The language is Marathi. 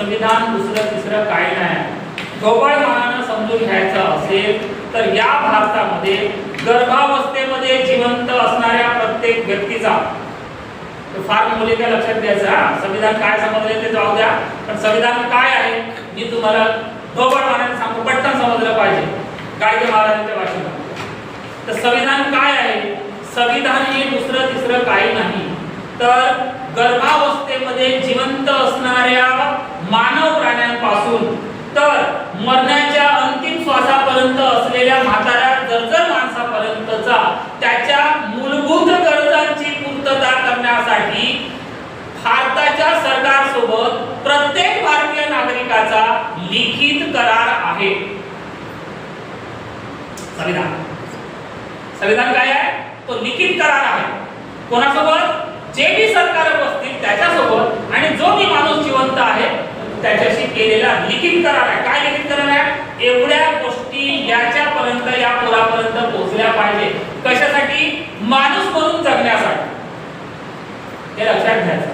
संविधान दुसरं तिसरं काही नाही. ढोबळमानानं समजून घ्यायचं असेल तर या भारतामध्ये गर्भावस्थेमध्ये जिवंत असणाऱ्या प्रत्येक व्यक्तीचा, फार मूलिका लक्षात द्यायचं. संविधान काय समजले ते जाऊ द्या, पण संविधान काय आहे मी तुम्हाला ढोबळमानाने सांगतो, पटकन समजलं पाहिजे गाडगे महाराजांच्या भाषणात. तर संविधान काय आहे? संविधान हे दुसरं तिसरं काही नाही तर गर्भावस्थेमध्ये जिवंत असणाऱ्या मानव प्राण्यांपासून तर मरण्याच्या अंतिम श्वासापर्यंत असलेल्या म्हाताऱ्या जर्जर माणसापर्यंतचा त्याच्या मूलभूत गरजांची पूर्तता करण्यासाठी भारताच्या सरकारसोबत प्रत्येक भारतीय नागरिकाचा लिखित करार आहे. संविधान काय आहे? तो लिखित करार आहे. कोणासोबत? जे भी सरकार बसतील त्याच्यासोबत आणि जो भी माणूस जिवंत आहे त्याच्याशी केलेला लिखित करार आहे. काय लिखित करार आहे? एवढ्या गोष्टी याच्यापर्यंत या पोरापर्यंत पोहोचल्या पाहिजे. कशासाठी? माणूस म्हणून जगण्यासाठी. हे लक्षात घ्यायचं.